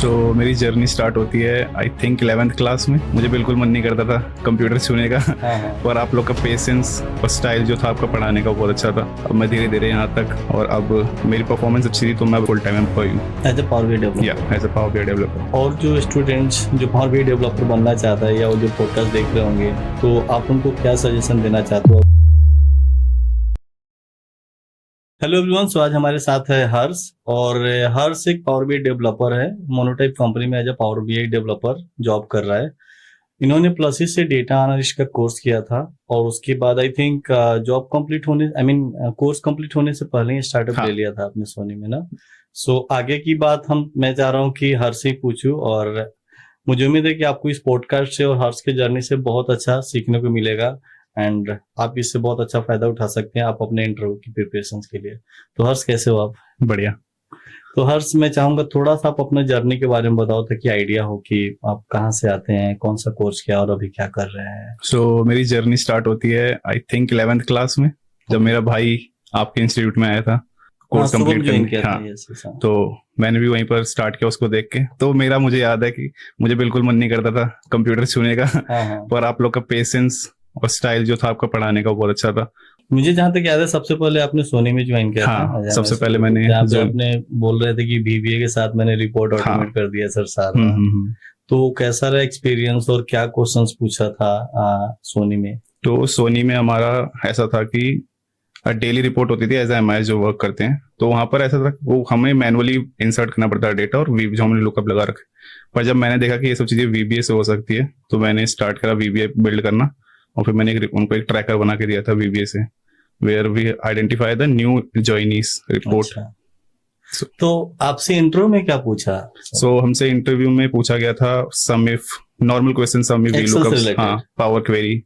मेरी journey start होती है आई थिंक 11th क्लास में। मुझे बिल्कुल मन नहीं करता था कंप्यूटर छूने का। पर आप लोग का पेशेंस और स्टाइल जो था आपका पढ़ाने का बहुत अच्छा था। अब मैं धीरे धीरे यहाँ तक, और अब मेरी परफॉर्मेंस अच्छी थी तो मैं फुल टाइम एम्प्लॉय हूँ as a power BI developer. या as a power BI developer. और जो स्टूडेंट्स जो पावर BI डेवलपर बनना चाहता है या वो जो पॉडकास्ट देख रहे होंगे, तो आप उनको क्या सजेशन देना चाहते हो? हेलो एवरीवन, सो आज हमारे साथ है हर्ष। और हर्ष एक पावर BI डेवलपर है, मोनोटाइप कंपनी में as a power BI developer job कर रहा है। इन्होंने प्लसिस से डेटा एनालिस्ट का कोर्स किया था और उसके बाद आई थिंक जॉब कंप्लीट होने कोर्स कंप्लीट होने से पहले ही स्टार्टअप हाँ। ले लिया था आपने सोनी में ना। सो आगे की बात मैं चाह रहा हूँ कि हर्ष से ही पूछूं, और मुझे उम्मीद है कि आपको इस पॉडकास्ट से और हर्ष के जर्नी से बहुत अच्छा सीखने को मिलेगा एंड आप इससे बहुत अच्छा फायदा उठा सकते हैं आप अपने इंटरव्यू की प्रिपरेशन के लिए। तो हर्ष, कैसे हो आप? बढ़िया। तो हर्ष, मैं चाहूंगा थोड़ा सा आप अपने जर्नी के बारे में बताओ ताकि आइडिया हो कि आप कहाँ से आते हैं, कौन सा कोर्स किया और अभी क्या कर रहे हैं। मेरी जर्नी स्टार्ट होती है आई थिंक 11th क्लास में, जब मेरा भाई आपके इंस्टीट्यूट में आया था कोर्स कंप्लीट ज्वाइन करने। किया हाँ, था, yes, हाँ। तो मैंने भी वहीं पर स्टार्ट किया उसको देख के। तो मुझे याद है कि मुझे बिल्कुल मन नहीं करता था कंप्यूटर छूने का। हाँ। पर आप लोग का पेशेंस और स्टाइल जो था आपका पढ़ाने का बहुत अच्छा था। मुझे जहाँ तक याद है सबसे पहले आपने सोनी में ज्वाइन किया हाँ, था। सबसे पहले मैंने जहाँ पे जो आपने बोल रहे थे कि VBA के साथ मैंने रिपोर्ट ऑटोमेट कर दिया सर सारा। तो कैसा रहा एक्सपीरियंस और क्या क्वेश्चंस पूछा था सोनी में? तो सोनी में हमारा ऐसा था कि डेली रिपोर्ट होती थी एज एम जो वर्क करते हैं। तो वहां पर ऐसा था वो हमें मैनुअली इंसर्ट करना पड़ता है डेटा, और जो हमने लुकअप लगा रखे। पर जब मैंने देखा कि ये सब चीजें VBA से हो सकती है तो मैंने स्टार्ट करा VBA बिल्ड करना। और फिर मैंने उनको एक ट्रैकर बना के दिया था VBA से, where we identify the new joinees report. तो आपसे इंटरव्यू में क्या पूछा? हमसे इंटरव्यू में पूछा गया था sum if, normal question, sum if lookups, हाँ, पावर क्वेरी।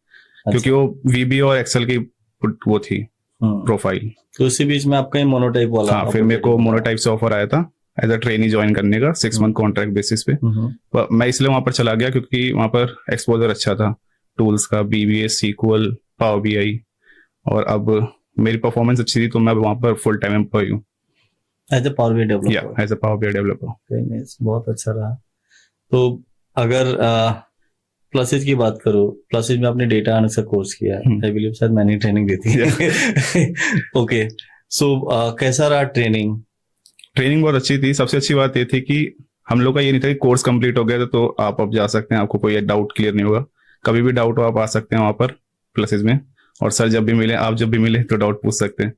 क्योंकि वो VBA और एक्सेल की वो थी प्रोफाइल। तो उसी बीच में आपका मोनोटाइप वाला? हाँ, फिर मेरे को मोनोटाइप से ऑफर आया था एज अ ट्रेनी ज्वाइन करने का 6 मंथ कॉन्ट्रैक्ट बेसिस पे। पर मैं इसलिए वहां पर चला गया क्योंकि वहां पर एक्सपोजर अच्छा था टूल्स का, VBA, SQL, पावर BI। और अब मेरी परफॉर्मेंस अच्छी थी तो मैं वहां पर फुल टाइम एम्प्लॉय हूँ as a power BI developer. या as a power BI developer. बहुत अच्छा रहा। तो अगर प्लसेज की बात करो, प्लसेज में आपने डेटा एनालिसिस का कोर्स किया है, आई बिलीव शायद मैंने ट्रेनिंग दी थी। ओके, सो कैसा रहा ट्रेनिंग? ट्रेनिंग बहुत अच्छी थी। सबसे अच्छी बात ये थी कि हम लोग का ये नहीं था कि कोर्स कंप्लीट हो गया था तो आप अब जा सकते हैं, आपको कोई डाउट क्लियर नहीं होगा। कभी भी डाउट हो आप आ सकते हैं वहां पर प्लसेज में, और सर जब भी मिले, आप जब भी मिले तो डाउट पूछ सकते हैं।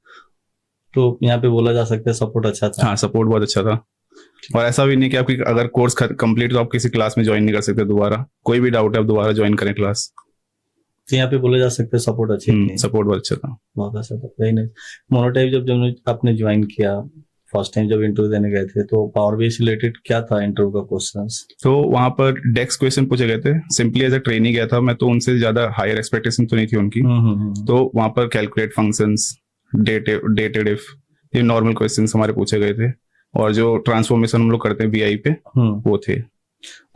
तो यहाँ पे बोला जा सकता है सपोर्ट अच्छा था? हाँ, सपोर्ट बहुत अच्छा था। और ऐसा भी नहीं कि आपकी अगर कोर्स कंप्लीट तो आप किसी क्लास में ज्वाइन नहीं कर सकते दोबारा। कोई भी डाउट है आप दोबारा ज्वाइन करें क्लास। तो यहाँ पे बोला जा सकता है सपोर्ट अच्छी थी। सपोर्ट बहुत अच्छा था। बहुत अच्छा था, वेरी नाइस। मोनोटाइप जब आपने ज्वाइन किया फर्स्ट टाइम जब इंटरव्यू देने गए थे, तो पावर BI से रिलेटेड क्या था इंटरव्यू का क्वेश्चंस? तो वहां पर डेस्क क्वेश्चन पूछे गए थे। सिंपली एज अ ट्रेनी गया था मैं, तो उनसे ज्यादा हायर एक्सपेक्टेशन तो नहीं थी उनकी। तो वहां पर कैलकुलेट फंक्शंस, डेटेड इफ, ये नॉर्मल क्वेश्चंस हमारे पूछे गए थे। और जो ट्रांसफॉर्मेशन हम लोग करते हैं BI पे, वो थे।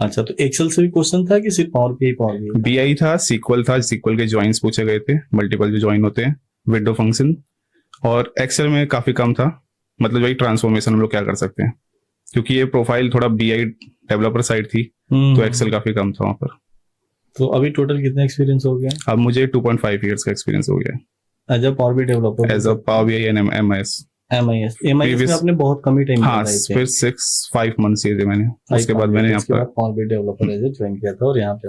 अच्छा, तो एक्सेल से भी क्वेश्चन था कि सिर्फ पावर BI? BI था, SQL था, SQL के ज्वाइंस पूछे गए थे, मल्टीपल जो ज्वाइन होते हैं, विंडो फंक्शन। और एक्सेल में काफी कम था, मतलब वही ट्रांसफॉर्मेशन हम लोग क्या कर सकते हैं, क्योंकि ये प्रोफाइल थोड़ा BI डेवलपर साइड थी। तो एक्सेल काफी कम था वहां पर। तो अभी टोटल कितना एक्सपीरियंस हो गया? अब मुझे 2.5 ईयर्स का एक्सपीरियंस हो गया है as a power BI developer, as a power BI and MIS में आपने बहुत कम ही टाइम हाँ, फिर 5 मंथ्स ये थे मैंने। उसके बाद मैंने यहाँ पर power BI developer as join किया था और यहाँ पे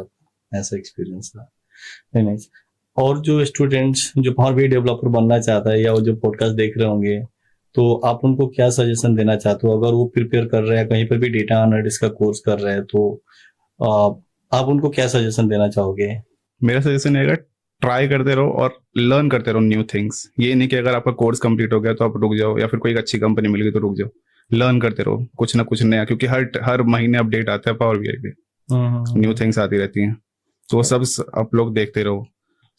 ऐसा एक्सपीरियंस था। Very nice. और जो स्टूडेंट्स जो पावर BI डेवलपर बनना चाहता है या वो जो पॉडकास्ट देख रहे होंगे, तो आप उनको क्या सजेशन देना चाहते हो? अगर वो प्रिपेयर कर रहे हैं, कहीं पर भी डेटा एनालिटिक्स का कोर्स कर रहे हैं, तो आप उनको क्या सजेशन देना चाहोगे? मेरा सजेशन रहेगा, ट्राई करते रहो और लर्न करते रहो न्यू थिंग्स। ये नहीं कि अगर आपका कोर्स कंप्लीट हो गया तो आप रुक जाओ, या फिर कोई अच्छी कंपनी मिल गई तो रुक जाओ। लर्न करते रहो कुछ ना कुछ नया, क्योंकि हर महीने अपडेट आता है पावर BI पे, न्यू थिंग्स आती रहती हैं। तो वो सब आप लोग देखते रहो,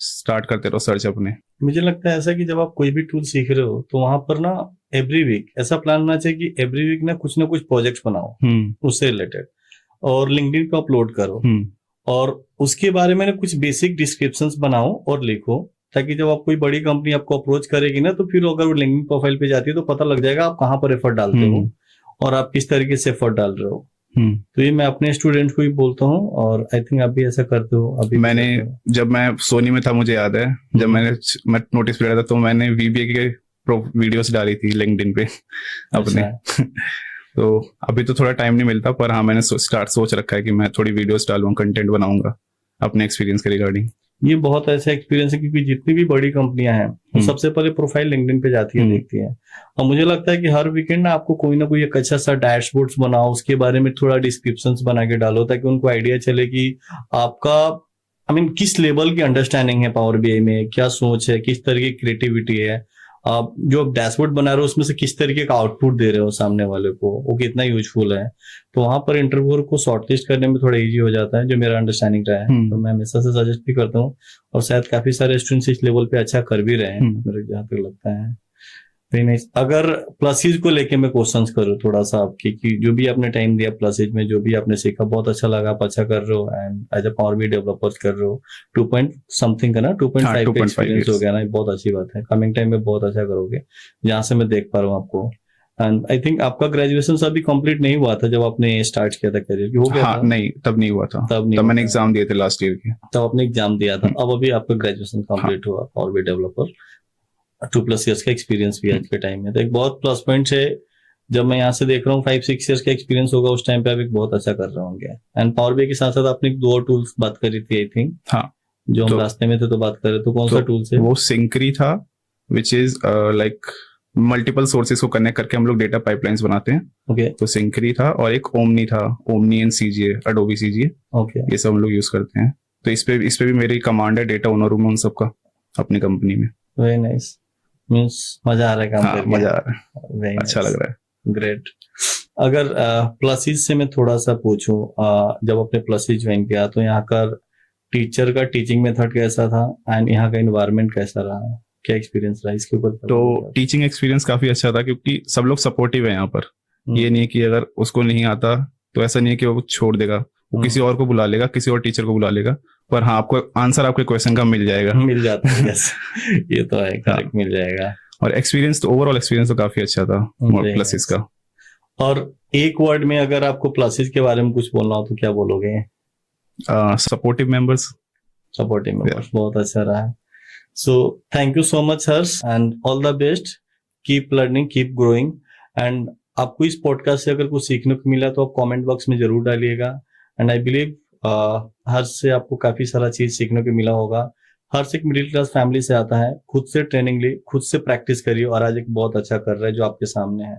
स्टार्ट करते रहो सर्च अपने। मुझे लगता है ऐसा कि जब आप कोई भी टूल सीख रहे हो तो वहां पर ना एवरी वीक ऐसा प्लान होना चाहिए कि एवरी वीक ना कुछ प्रोजेक्ट्स बनाओ उससे रिलेटेड, और लिंक्डइन पे अपलोड करो, और उसके बारे में ना कुछ बेसिक डिस्क्रिप्शंस बनाओ और लिखो, ताकि जब आप कोई बड़ी कंपनी आपको अप्रोच करेगी ना, तो फिर अगर वो लिंक्डइन प्रोफाइल पे जाती है तो पता लग जाएगा आप कहाँ पर एफर्ट डालते हो और आप किस तरीके से एफर्ट डाल रहे हो। तो ये मैं अपने स्टूडेंट को ही बोलता हूँ, और आई थिंक आप भी ऐसा करते हो अभी भी मैंने करते हो। जब मैं सोनी में था, मुझे याद है जब मैं नोटिस पीरियड था तो मैंने वीबीए के वीडियोस डाली थी लिंक्डइन पे अपने। अच्छा। तो अभी तो थोड़ा टाइम नहीं मिलता, पर हाँ मैंने सोच रखा है कि मैं थोड़ी वीडियोस डालूंगा, कंटेंट बनाऊंगा अपने एक्सपीरियंस के रिगार्डिंग। ये बहुत ऐसा एक्सपीरियंस है, क्योंकि जितनी भी बड़ी कंपनियां हैं वो सबसे पहले प्रोफाइल लिंक्डइन पे जाती है, देखती है। और मुझे लगता है कि हर वीकेंड ना आपको कोई ना कोई एक अच्छा सा डैशबोर्ड्स बनाओ, उसके बारे में थोड़ा डिस्क्रिप्शंस बना के डालो, ताकि उनको आइडिया चले कि आपका किस लेवल की अंडरस्टैंडिंग है पावर बीआई में, क्या सोच है, किस तरह की क्रिएटिविटी है, आप जो डैशबोर्ड बना रहे हो उसमें से किस तरीके का आउटपुट दे रहे हो सामने वाले को, वो कितना यूजफुल है। तो वहां पर इंटरव्यूअर को शॉर्टलिस्ट करने में थोड़ा इजी हो जाता है, जो मेरा अंडरस्टैंडिंग रहा है। तो मैं हमेशा से सजेस्ट भी करता हूँ, और शायद काफी सारे स्टूडेंट्स इस लेवल पे अच्छा कर भी रहे हैं, मेरे जहाँ तक लगता है। Very nice. अगर प्लसेज को लेके मैं क्वेश्चंस करूँ थोड़ा सा आपकी, कि जो भी आपने टाइम दिया प्लसेज में, जो भी आपने सीखा बहुत अच्छा लगा, आप अच्छा कर रहे हो, and as a power B developer कर रहे हो, 2 पॉइंट समथिंग का ना 2.5 का एक्सपीरियंस हो गया ना, बहुत अच्छी बात है। कमिंग टाइम में बहुत अच्छा करोगे, जहां से मैं देख पा रहा हूँ आपको। एंड आई थिंक आपका ग्रेजुएशन अभी कंप्लीट नहीं हुआ था जब आपने स्टार्ट किया था करियर, हो गया हाँ था? नहीं, तब नहीं हुआ था, तब नहीं तब हुआ मैंने था। एग्जाम दिए थे लास्ट ईयर के। तब आपने एग्जाम दिया था, अब अभी आपका ग्रेजुएशन कंप्लीट हुआ, पावर बी डेवलपर, 2+ ईयर्स का एक्सपीरियंस भी आज के टाइम में, तो एक बहुत प्लस पॉइंट है। जब मैं यहाँ से देख रहा हूँ 5-6 ईयर्स का एक्सपीरियंस होगा, उस टाइम पे आप एक बहुत अच्छा कर रहे होंगे। एंड पावर बीआई के साथ साथ आपने 2 और टूल्स बात करी थी आई थिंक, हाँ जो हम तो रास्ते में थे तो बात कर रहे, तो कौन सा टूल्स है? वो सिंक्री था, which is like multiple sources को कनेक्ट करके हम लोग डेटा पाइपलाइंस बनाते हैं। ओके तो सिंक्री था, और एक ओमनी था, omni and CGA, Adobe CGA, okay. ये सब हम लोग यूज करते हैं। तो इस पे भी मेरी कमांड है, डेटा ओनर हूँ उन सबका अपनी कंपनी में। Very nice. मीन्स मजा आ रहा है काम हाँ करके? मजा आ रहा है, वेरी अच्छा लग रहा है। ग्रेट। अगर प्लसेज से मैं थोड़ा सा पूछूं, जब आपने प्लसेज ज्वाइन किया तो यहाँ का टीचर का टीचिंग मेथड कैसा था, एंड यहाँ का एनवायरनमेंट कैसा रहा, क्या एक्सपीरियंस रहा इसके ऊपर? तो टीचिंग एक्सपीरियंस काफी अच्छा था, क्योंकि सब लोग सपोर्टिव है यहाँ पर। ये नहीं है कि अगर उसको नहीं आता तो ऐसा नहीं है कि वो छोड़ देगा, वो किसी और को बुला लेगा, किसी और टीचर को बुला लेगा, पर हाँ आपको आंसर आपके क्वेश्चन का मिल जाएगा। मिल जाता है, यस ये तो है, करेक्ट, मिल जाएगा। और एक्सपीरियंस तो ओवरऑल एक्सपीरियंस तो काफी अच्छा था प्लसेस का। और एक वर्ड में अगर आपको प्लसेस के बारे में कुछ बोलना हो तो क्या बोलोगे? Supportive members. सपोर्टिव मेंबर्स, बहुत अच्छा रहा। So thank you so much Harsh, and all the best, keep learning, keep growing. And आपको इस पॉडकास्ट से अगर कुछ सीखने को मिला तो आप कमेंट बॉक्स में जरूर डालिएगा। एंड आई बिलीव हर्ष से आपको काफी सारा चीज सीखने को मिला होगा। हर्ष एक मिडिल क्लास फैमिली से आता है, खुद से ट्रेनिंग ली, खुद से प्रैक्टिस करी, और आज एक बहुत अच्छा कर रहा है जो आपके सामने है।